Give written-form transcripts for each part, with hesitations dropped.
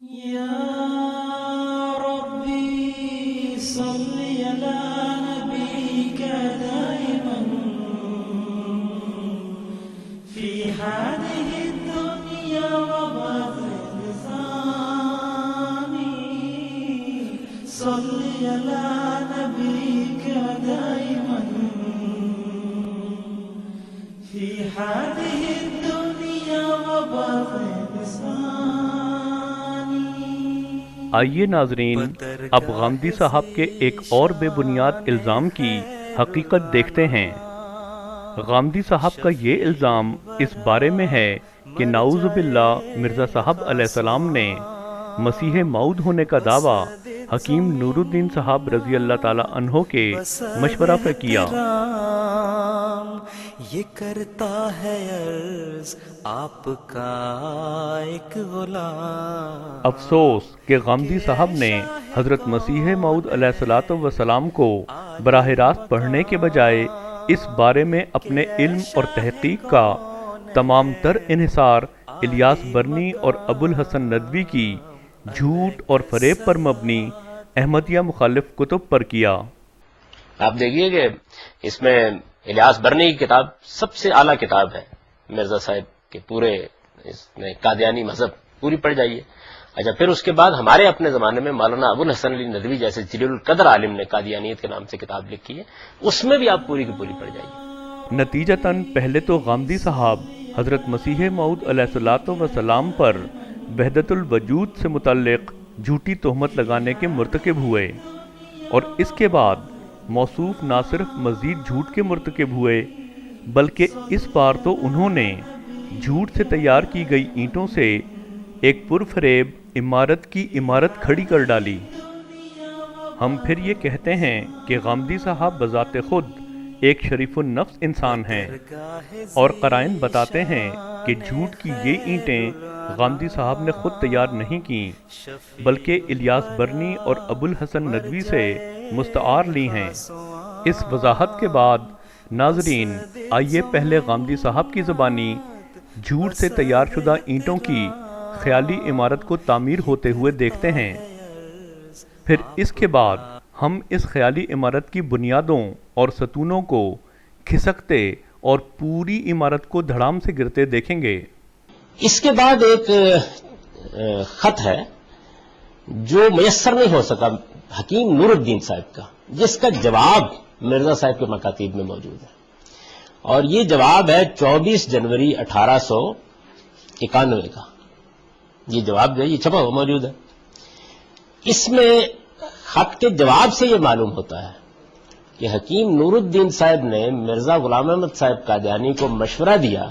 يا ربي صل على نبيك دائما في هذه الدنيا وبعد الثاني صل على نبيك دائما في هذه الدنيا وبعد الثاني. آئیے ناظرین، اب غامدی صاحب کے ایک اور بے بنیاد الزام کی حقیقت دیکھتے ہیں۔ غامدی صاحب کا یہ الزام اس بارے میں ہے کہ نعوذ باللہ مرزا صاحب علیہ السلام نے مسیح موعود ہونے کا دعویٰ حکیم نور الدین صاحب رضی اللہ تعالی عنہ کے مشورہ پر کیا۔ یہ کرتا ہے عرض آپ کا ایک غلام۔ افسوس کہ غامدی صاحب نے حضرت مسیح موعود علیہ السلام کو براہ راست پڑھنے کے بجائے اس بارے میں اپنے علم اور تحقیق کا تمام تر انحصار الیاس برنی اور ابو الحسن ندوی کی جھوٹ اور فریب پر مبنی احمدیہ مخالف کتب پر کیا۔ آپ دیکھیے کہ اس میں الیاس برنی کی کتاب سب سے اعلیٰ کتاب ہے مرزا صاحب کے پورے، اس میں قادیانی مذہب پوری پڑھ جائیے۔ اچھا، پھر اس کے بعد ہمارے اپنے زمانے میں مولانا ابو الحسن علی ندوی جیسے جلیل القدر عالم نے قادیانیت کے نام سے کتاب لکھی ہے، اس میں بھی آپ پوری کی پوری پڑھ جائیے۔ نتیجتاً پہلے تو غامدی صاحب حضرت مسیح موعود علیہ السلام پر وحدت الوجود سے متعلق جھوٹی تہمت لگانے کے مرتکب ہوئے، اور اس کے بعد موصوف نہ صرف مزید جھوٹ کے مرتکب ہوئے بلکہ اس بار تو انہوں نے جھوٹ سے تیار کی گئی اینٹوں سے ایک پرفریب عمارت کی عمارت کھڑی کر ڈالی۔ ہم پھر یہ کہتے ہیں کہ غامدی صاحب بذات خود ایک شریف النفس انسان ہیں، اور قرائن بتاتے ہیں کہ جھوٹ کی یہ اینٹیں غامدی صاحب نے خود تیار نہیں کی بلکہ الیاس برنی اور ابو الحسن ندوی سے مستعار لی ہیں۔ اس وضاحت کے بعد ناظرین، آئیے پہلے غامدی صاحب کی زبانی جھوٹ سے تیار شدہ اینٹوں کی خیالی عمارت کو تعمیر ہوتے ہوئے دیکھتے ہیں، پھر اس کے بعد ہم اس خیالی عمارت کی بنیادوں اور ستونوں کو کھسکتے اور پوری عمارت کو دھڑام سے گرتے دیکھیں گے۔ اس کے بعد ایک خط ہے جو میسر نہیں ہو سکا حکیم نور الدین صاحب کا، جس کا جواب مرزا صاحب کے مکاتیب میں موجود ہے، اور یہ جواب ہے 24 جنوری 1891 کا۔ یہ جواب جو ہے یہ چھپا ہوا موجود ہے۔ اس میں خط کے جواب سے یہ معلوم ہوتا ہے کہ حکیم نور الدین صاحب نے مرزا غلام احمد صاحب قادیانی کو مشورہ دیا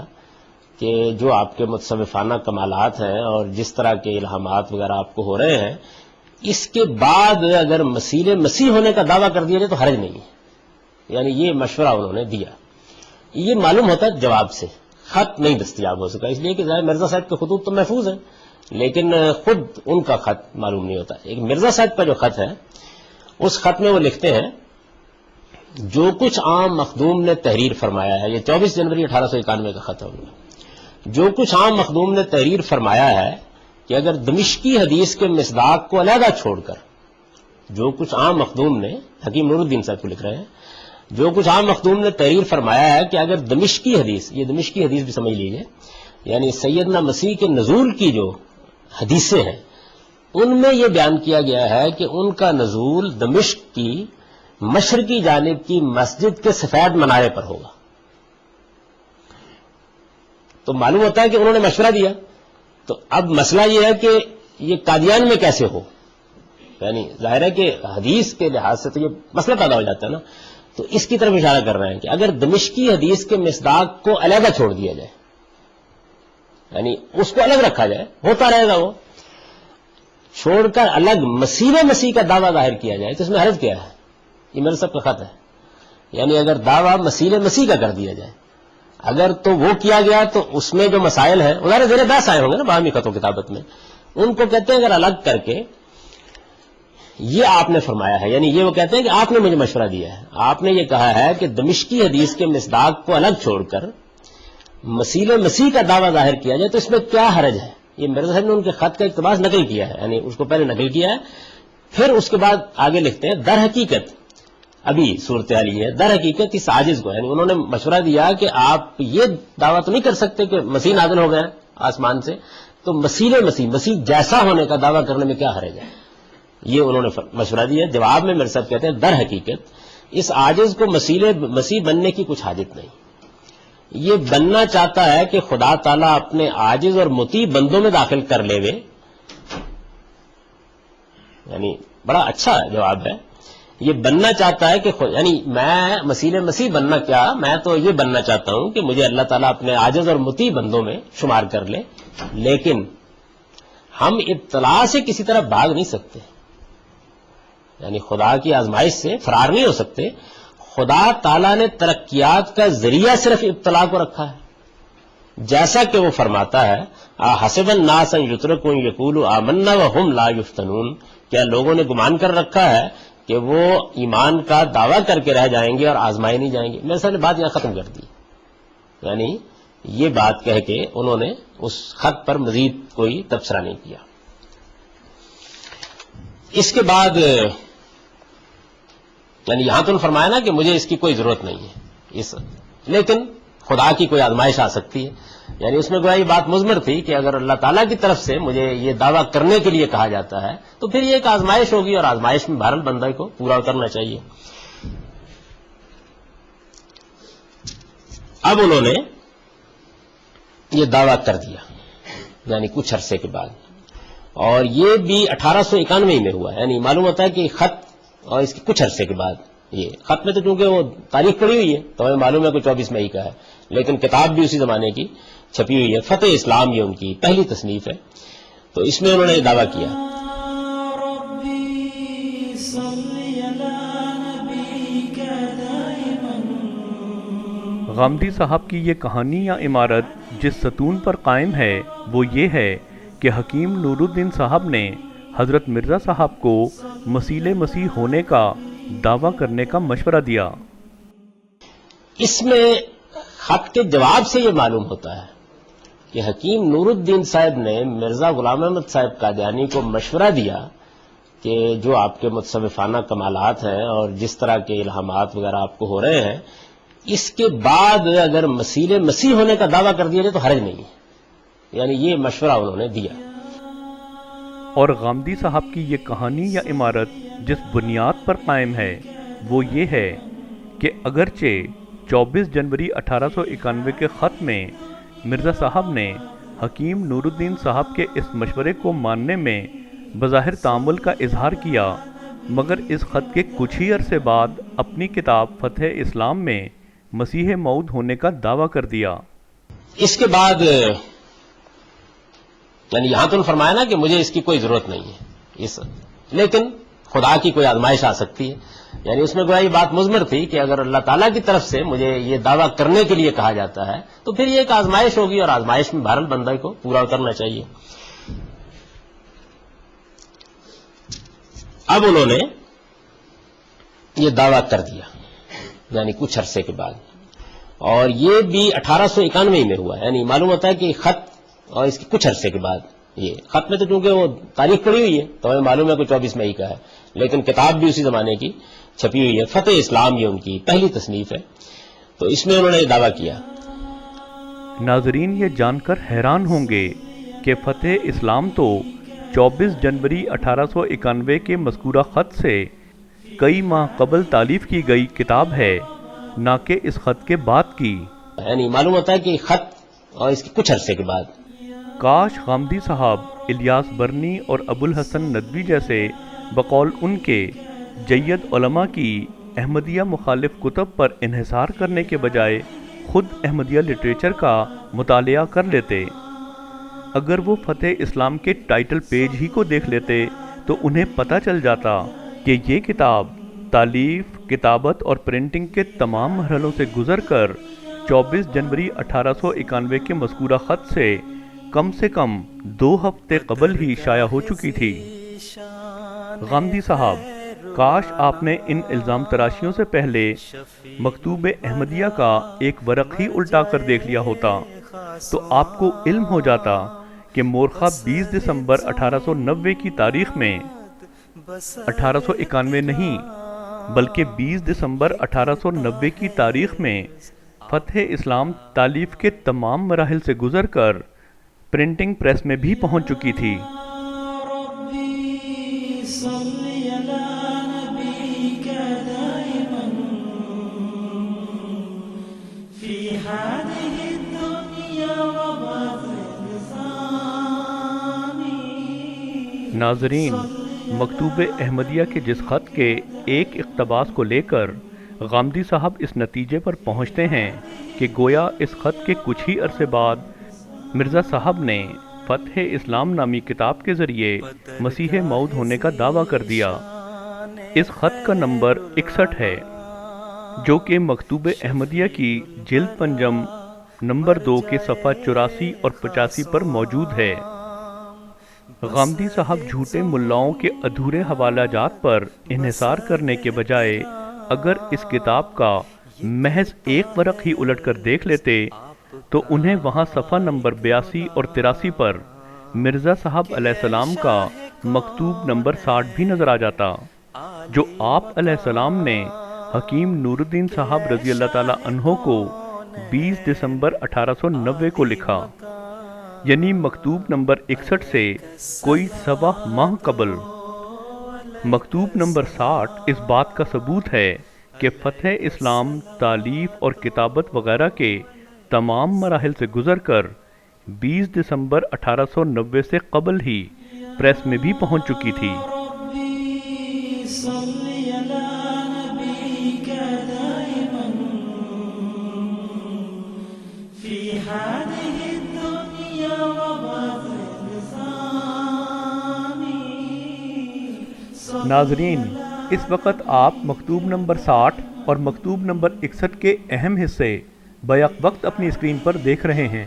کہ جو آپ کے متصوفانہ کمالات ہیں اور جس طرح کے الہامات وغیرہ آپ کو ہو رہے ہیں، اس کے بعد اگر مسیح ہونے کا دعویٰ کر دیا جائے تو حرج نہیں ہے۔ یعنی یہ مشورہ انہوں نے دیا۔ یہ معلوم ہوتا ہے جواب سے، خط نہیں دستیاب ہو سکا، اس لیے کہ مرزا صاحب کے خطوط تو محفوظ ہیں لیکن خود ان کا خط معلوم نہیں ہوتا۔ ایک مرزا صاحب کا جو خط ہے، اس خط میں وہ لکھتے ہیں جو کچھ عام مخدوم نے تحریر فرمایا ہے، یہ 24 جنوری 1891 کا خط ہے۔ جو کچھ عام مخدوم نے تحریر فرمایا ہے کہ اگر دمشقی حدیث کے مصداق کو علیحدہ چھوڑ کر، جو کچھ عام مخدوم نے، حکیم نور الدین صاحب کو لکھ رہے ہیں، جو کچھ عام مخدوم نے تحریر فرمایا ہے کہ اگر دمشقی حدیث، یہ دمشقی حدیث بھی سمجھ لیجئے، یعنی سیدنا مسیح کے نزول کی جو حدیثیں ہیں، ان میں یہ بیان کیا گیا ہے کہ ان کا نزول دمشق کی مشرقی جانب کی مسجد کے سفید منارے پر ہوگا۔ تو معلوم ہوتا ہے کہ انہوں نے مشورہ دیا۔ تو اب مسئلہ یہ ہے کہ یہ قادیان میں کیسے ہو، یعنی ظاہر ہے کہ حدیث کے لحاظ سے تو یہ مسئلہ پیدا ہو جاتا ہے نا۔ تو اس کی طرف اشارہ کر رہے ہیں کہ اگر دمشقی حدیث کے مصداق کو علیحدہ چھوڑ دیا جائے، یعنی اس کو الگ رکھا جائے، ہوتا رہے گا، وہ چھوڑ کر الگ مسیح کا دعویٰ ظاہر کیا جائے تو اس میں حرج کیا ہے؟ یہ میرے سب کا خط ہے۔ یعنی اگر دعویٰ مسیح کا کر دیا جائے، اگر تو وہ کیا گیا تو اس میں جو مسائل ہیں ادھر زیر بحث آئے ہوں گے نا باہمی خط و کتابت میں، ان کو کہتے ہیں اگر الگ کر کے یہ آپ نے فرمایا ہے، یعنی یہ وہ کہتے ہیں کہ آپ نے مجھے مشورہ دیا ہے، آپ نے یہ کہا ہے کہ دمشقی حدیث کے مصداق کو الگ چھوڑ کر مسیح کا دعویٰ ظاہر کیا جائے تو اس میں کیا حرج ہے؟ یہ مرزا صاحب نے ان کے خط کا اقتباس نقل کیا ہے، یعنی اس کو پہلے نقل کیا ہے، پھر اس کے بعد آگے لکھتے ہیں در حقیقت ابھی صورتحال یہ ہے، در حقیقت اس عاجز کو، یعنی انہوں نے مشورہ دیا کہ آپ یہ دعویٰ تو نہیں کر سکتے کہ مسیح نازل ہو گئے آسمان سے، تو مسیح جیسا ہونے کا دعویٰ کرنے میں کیا حرج ہے، یہ انہوں نے مشورہ دیا۔ جواب میں میرے صاحب کہتے ہیں در حقیقت اس عاجز کو مسیح بننے کی کچھ حاجت نہیں، یہ بننا چاہتا ہے کہ خدا تعالیٰ اپنے عاجز اور مطیع بندوں میں داخل کر لے وے، یعنی بڑا اچھا جواب ہے، یہ بننا چاہتا ہے کہ یعنی میں مسیح بننا کیا، میں تو یہ بننا چاہتا ہوں کہ مجھے اللہ تعالیٰ اپنے عاجز اور مطیع بندوں میں شمار کر لے، لیکن ہم ابتلا سے کسی طرح بھاگ نہیں سکتے، یعنی خدا کی آزمائش سے فرار نہیں ہو سکتے۔ خدا تعالیٰ نے ترقیات کا ذریعہ صرف ابتلا کو رکھا ہے، جیسا کہ وہ فرماتا ہے حسب الناس ان یترکوا یقولوا آمنا وهم لا یفتنون، کیا لوگوں نے گمان کر رکھا ہے کہ وہ ایمان کا دعویٰ کر کے رہ جائیں گے اور آزمائے نہیں جائیں گے۔ میرے صاحب نے بات یہاں ختم کر دی، یعنی یہ بات کہہ کے انہوں نے اس خط پر مزید کوئی تبصرہ نہیں کیا۔ اس کے بعد یعنی یہاں تو فرمایا نا کہ مجھے اس کی کوئی ضرورت نہیں ہے، لیکن خدا کی کوئی آزمائش آ سکتی ہے، یعنی اس میں گویا یہ بات مضمر تھی کہ اگر اللہ تعالیٰ کی طرف سے مجھے یہ دعویٰ کرنے کے لیے کہا جاتا ہے تو پھر یہ ایک آزمائش ہوگی، اور آزمائش میں بہرحال بندہ کو پورا کرنا چاہیے۔ اب انہوں نے یہ دعویٰ کر دیا، یعنی کچھ عرصے کے بعد، اور یہ بھی 1891 میں ہوا، یعنی معلوم ہوتا ہے کہ خط اور اس کے کچھ عرصے کے بعد، یہ خط میں تو چونکہ وہ تاریخ پڑی ہوئی ہے تو ہمیں معلوم ہے کہ 24 مئی کا ہے، لیکن کتاب بھی اسی زمانے کی چھپی ہوئی ہے، فتح اسلام یہ ان کی پہلی تصنیف ہے، تو اس میں انہوں نے یہ دعویٰ کیا۔ غامدی صاحب کی یہ کہانی یا عمارت جس ستون پر قائم ہے وہ یہ ہے کہ حکیم نور الدین صاحب نے حضرت مرزا صاحب کو مسیح ہونے کا دعویٰ کرنے کا مشورہ دیا۔ اس میں خط کے جواب سے یہ معلوم ہوتا ہے کہ حکیم نور الدین صاحب نے مرزا غلام احمد صاحب قادیانی کو مشورہ دیا کہ جو آپ کے متصوفانہ کمالات ہیں اور جس طرح کے الہامات وغیرہ آپ کو ہو رہے ہیں، اس کے بعد اگر مسیح ہونے کا دعویٰ کر دیا جائے تو حرج نہیں ہے، یعنی یہ مشورہ انہوں نے دیا۔ اور غامدی صاحب کی یہ کہانی یا عمارت جس بنیاد پر قائم ہے وہ یہ ہے کہ اگرچہ 24 جنوری 1891 کے خط میں مرزا صاحب نے حکیم نور الدین صاحب کے اس مشورے کو ماننے میں بظاہر تعامل کا اظہار کیا، مگر اس خط کے کچھ ہی عرصے بعد اپنی کتاب فتح اسلام میں مسیح موعود ہونے کا دعویٰ کر دیا۔ اس کے بعد یعنی یہاں تو فرمایا نا کہ مجھے اس کی کوئی ضرورت نہیں ہے، لیکن خدا کی کوئی آزمائش آ سکتی ہے، یعنی اس میں گویا یہ بات مضمر تھی کہ اگر اللہ تعالیٰ کی طرف سے مجھے یہ دعویٰ کرنے کے لیے کہا جاتا ہے تو پھر یہ ایک آزمائش ہوگی، اور آزمائش میں بہرحال بندہ کو پورا کرنا چاہیے۔ اب انہوں نے یہ دعویٰ کر دیا، یعنی کچھ عرصے کے بعد، اور یہ بھی 1891 میں ہوا، یعنی معلوم ہوتا ہے کہ خط اور اس کے کچھ عرصے کے بعد، یہ خط میں تو چونکہ وہ تاریخ پڑی ہوئی ہے تو ہمیں معلوم ہے کہ 24 مئی کا ہے، لیکن کتاب بھی اسی زمانے کی چھپی ہوئی ہے، فتح اسلام یہ ان کی پہلی تصنیف ہے، تو اس میں انہوں نے یہ دعویٰ کیا۔ ناظرین یہ جان کر حیران ہوں گے کہ فتح اسلام تو 24 جنوری 1891 کے مذکورہ خط سے کئی ماہ قبل تالیف کی گئی کتاب ہے، نہ کہ اس خط کے بعد کی، یعنی معلوم ہوتا ہے کہ خط اور اس کے کچھ عرصے کے بعد۔ کاش غامدی صاحب الیاس برنی اور ابو الحسن ندوی جیسے بقول ان کے جید علماء کی احمدیہ مخالف کتب پر انحصار کرنے کے بجائے خود احمدیہ لٹریچر کا مطالعہ کر لیتے۔ اگر وہ فتح اسلام کے ٹائٹل پیج ہی کو دیکھ لیتے تو انہیں پتہ چل جاتا کہ یہ کتاب تالیف، کتابت اور پرنٹنگ کے تمام مرحلوں سے گزر کر 24 جنوری 1891 کے مذکورہ خط سے کم 2 ہفتے قبل ہی شائع ہو چکی تھی۔ غامدی صاحب، کاش آپ نے ان الزام تراشیوں سے پہلے مکتوب احمدیہ کا ایک ورق ہی الٹا کر دیکھ لیا ہوتا، تو آپ کو علم ہو جاتا کہ مورخہ 20 دسمبر 1890 کی تاریخ میں 1891 نہیں بلکہ 20 دسمبر 1890 کی تاریخ میں فتح اسلام تالیف کے تمام مراحل سے گزر کر پرنٹنگ پریس میں بھی پہنچ چکی تھی۔ ناظرین، مکتوب احمدیہ کے جس خط کے ایک اقتباس کو لے کر غامدی صاحب اس نتیجے پر پہنچتے ہیں کہ گویا اس خط کے کچھ ہی عرصے بعد مرزا صاحب نے فتح اسلام نامی کتاب کے ذریعے مسیح موعود ہونے کا دعویٰ کر دیا۔ اس خط کا نمبر 61 ہے، جو کہ مکتوب احمدیہ کی جلد پنجم نمبر 2 کے صفحہ 84 اور 85 پر موجود ہے۔ غامدی صاحب جھوٹے ملاؤں کے ادھورے حوالہ جات پر انحصار کرنے کے بجائے اگر اس کتاب کا محض ایک ورق ہی الٹ کر دیکھ لیتے تو انہیں وہاں صفحہ نمبر 82 اور 83 پر مرزا صاحب علیہ السلام کا مکتوب نمبر 60 بھی نظر آ جاتا، جو آپ علیہ السلام نے حکیم نور الدین صاحب رضی اللہ تعالی عنہ کو 20 دسمبر 1890 کو لکھا، یعنی مکتوب نمبر 61 سے کوئی 1.25 ماہ قبل۔ مکتوب نمبر 60 اس بات کا ثبوت ہے کہ فتح اسلام تالیف اور کتابت وغیرہ کے تمام مراحل سے گزر کر 20 دسمبر 1890 سے قبل ہی پریس میں بھی پہنچ چکی تھی۔ ناظرین، اس وقت آپ مکتوب نمبر 60 اور مکتوب نمبر 61 کے اہم حصے بیک وقت اپنی اسکرین پر دیکھ رہے ہیں۔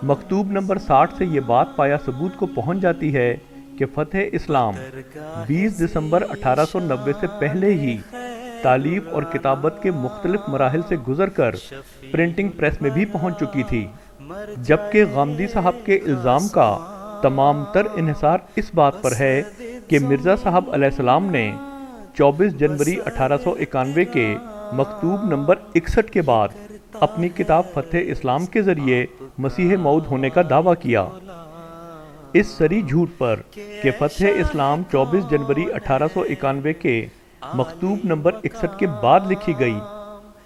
مکتوب نمبر 60 سے یہ بات پایا ثبوت کو پہنچ جاتی ہے کہ فتح اسلام 20 دسمبر 1890 سے پہلے ہی تالیف اور کتابت کے مختلف مراحل سے گزر کر پرنٹنگ پریس میں بھی پہنچ چکی تھی، جبکہ غامدی صاحب کے الزام کا تمام تر انحصار اس بات پر ہے کہ مرزا صاحب علیہ السلام نے 24 جنوری 1891 کے مکتوب نمبر 61 کے بعد اپنی کتاب فتح اسلام کے ذریعے مسیح موعود ہونے کا دعویٰ کیا۔ اس سری جھوٹ پر کہ فتح اسلام 24 جنوری 1891 کے مکتوب نمبر 61 کے بعد لکھی گئی،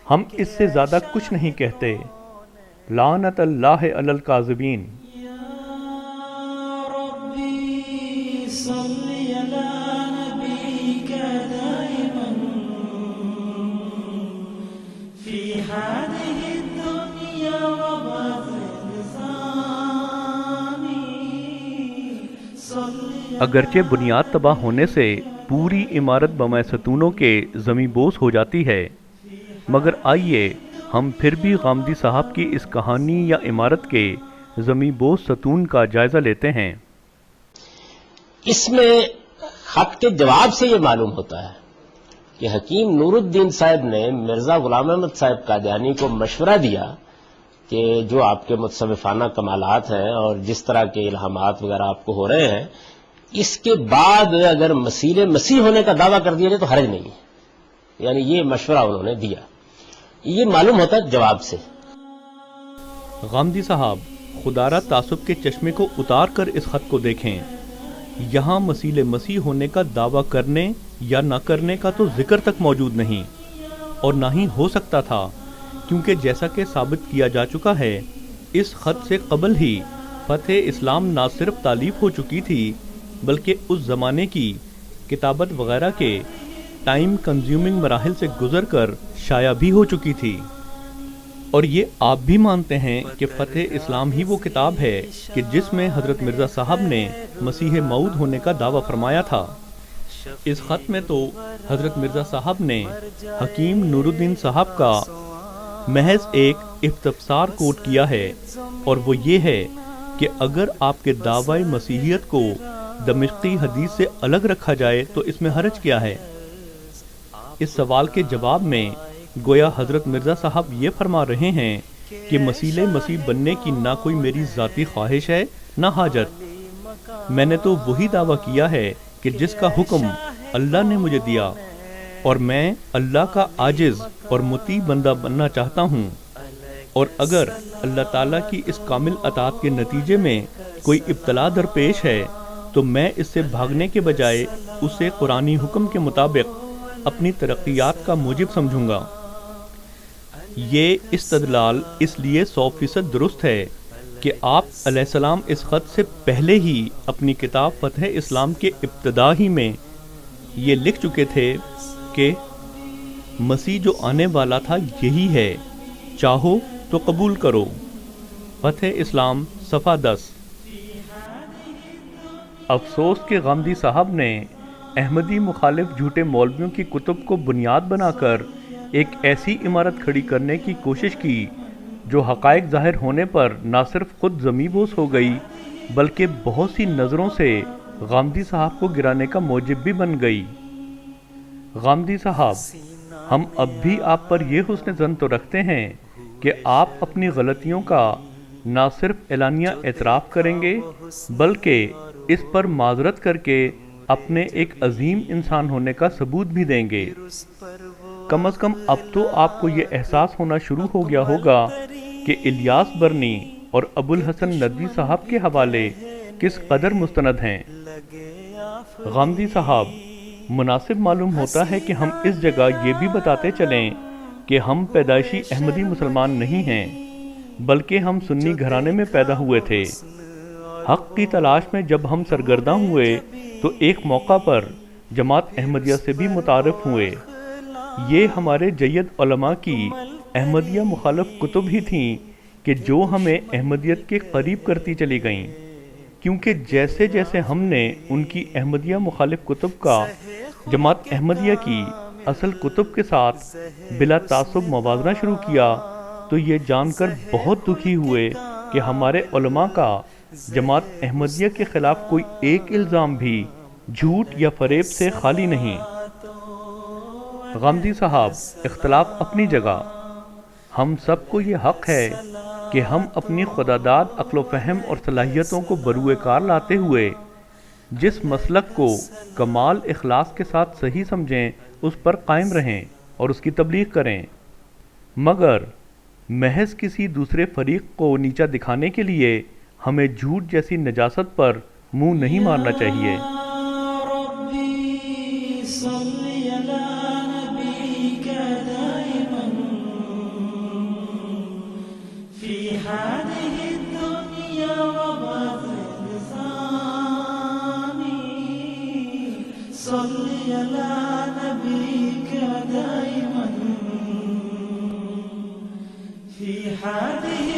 ہم اس سے زیادہ کچھ نہیں کہتے۔ لعنت اللہ علی الکاذبین۔ اگرچہ بنیاد تباہ ہونے سے پوری عمارت بمائے ستونوں کے زمیں بوس ہو جاتی ہے، مگر آئیے ہم پھر بھی غامدی صاحب کی اس کہانی یا عمارت کے زمیں بوس ستون کا جائزہ لیتے ہیں۔ اس میں خط کے جواب سے یہ معلوم ہوتا ہے کہ حکیم نور الدین صاحب نے مرزا غلام احمد صاحب قادیانی کو مشورہ دیا کہ جو آپ کے متصوفانہ کمالات ہیں اور جس طرح کے الہامات وغیرہ آپ کو ہو رہے ہیں، اس کے بعد اگر مسیح ہونے کا دعویٰ کر دیا جائے تو حرج نہیں ہے، یعنی یہ مشورہ انہوں نے دیا۔ یہ معلوم ہوتا ہے جواب سے۔ غامدی صاحب خدارہ تعصب کے چشمے کو اتار کر اس خط کو دیکھیں، یہاں مسیح ہونے کا دعویٰ کرنے یا نہ کرنے کا تو ذکر تک موجود نہیں، اور نہ ہی ہو سکتا تھا، کیونکہ جیسا کہ ثابت کیا جا چکا ہے اس خط سے قبل ہی فتح اسلام نہ صرف تالیف ہو چکی تھی بلکہ اس زمانے کی کتابت وغیرہ کے ٹائم کنزیومنگ مراحل سے گزر کر شائع بھی ہو چکی تھی۔ اور یہ آپ بھی مانتے ہیں کہ فتح اسلام ہی وہ کتاب ہے کہ جس میں حضرت مرزا صاحب نے مسیح موعود ہونے کا دعویٰ فرمایا تھا۔ اس خط میں تو حضرت مرزا صاحب نے حکیم نور الدین صاحب کا محض ایک استفسار کوٹ کیا ہے، اور وہ یہ ہے کہ اگر آپ کے دعوی مسیحیت کو دمشقی حدیث سے الگ رکھا جائے تو اس میں حرج کیا ہے؟ اس سوال کے جواب میں گویا حضرت مرزا صاحب یہ فرما رہے ہیں کہ مسیح بننے کی نہ کوئی میری ذاتی خواہش ہے نہ حاجت۔ میں نے تو وہی دعویٰ کیا ہے کہ جس کا حکم اللہ نے مجھے دیا، اور میں اللہ کا عاجز اور مطیع بندہ بننا چاہتا ہوں، اور اگر اللہ تعالیٰ کی اس کامل اطاعت کے نتیجے میں کوئی ابتلا درپیش ہے تو میں اس سے بھاگنے کے بجائے اسے قرآنی حکم کے مطابق اپنی ترقیات کا موجب سمجھوں گا۔ یہ استدلال اس لیے 100% درست ہے کہ آپ علیہ السلام اس خط سے پہلے ہی اپنی کتاب فتح اسلام کے ابتدا ہی میں یہ لکھ چکے تھے کہ مسیح جو آنے والا تھا یہی ہے، چاہو تو قبول کرو۔ فتح اسلام صفحہ 10۔ افسوس کہ غامدی صاحب نے احمدی مخالف جھوٹے مولویوں کی کتب کو بنیاد بنا کر ایک ایسی عمارت کھڑی کرنے کی کوشش کی جو حقائق ظاہر ہونے پر نہ صرف خود زمینبوس ہو گئی بلکہ بہت سی نظروں سے غامدی صاحب کو گرانے کا موجب بھی بن گئی۔ غامدی صاحب، ہم اب بھی آپ پر یہ حسن ظن تو رکھتے ہیں کہ آپ اپنی غلطیوں کا نہ صرف اعلانیہ اعتراف کریں گے بلکہ اس پر معذرت کر کے اپنے ایک عظیم انسان ہونے کا ثبوت بھی دیں گے۔ کم از کم اب تو آپ کو یہ احساس ہونا شروع ہو گیا ہوگا کہ الیاس برنی اور ابو الحسن ندوی صاحب کے حوالے کس قدر مستند ہیں۔ غامدی صاحب، مناسب معلوم ہوتا ہے کہ ہم اس جگہ یہ بھی بتاتے چلیں کہ ہم پیدائشی احمدی مسلمان نہیں ہیں بلکہ ہم سنی گھرانے میں پیدا ہوئے تھے۔ حق کی تلاش میں جب ہم سرگرداں ہوئے تو ایک موقع پر جماعت احمدیہ سے بھی متعارف ہوئے۔ یہ ہمارے جید علماء کی احمدیہ مخالف کتب ہی تھیں کہ جو ہمیں احمدیت کے قریب کرتی چلی گئیں، کیونکہ جیسے جیسے ہم نے ان کی احمدیہ مخالف کتب کا جماعت احمدیہ کی اصل کتب کے ساتھ بلا تعصب موازنہ شروع کیا تو یہ جان کر بہت دکھی ہوئے کہ ہمارے علماء کا جماعت احمدیہ کے خلاف کوئی ایک الزام بھی جھوٹ یا فریب سے خالی نہیں۔ غامدی صاحب، اختلاف اپنی جگہ، ہم سب کو یہ حق ہے کہ ہم اپنی خداداد عقل و فہم اور صلاحیتوں کو بروئے کار لاتے ہوئے جس مسلک کو کمال اخلاص کے ساتھ صحیح سمجھیں اس پر قائم رہیں اور اس کی تبلیغ کریں، مگر محض کسی دوسرے فریق کو نیچا دکھانے کے لیے ہمیں جھوٹ جیسی نجاست پر منہ نہیں مارنا چاہیے۔ صلی علی نبیک دائما فی هذه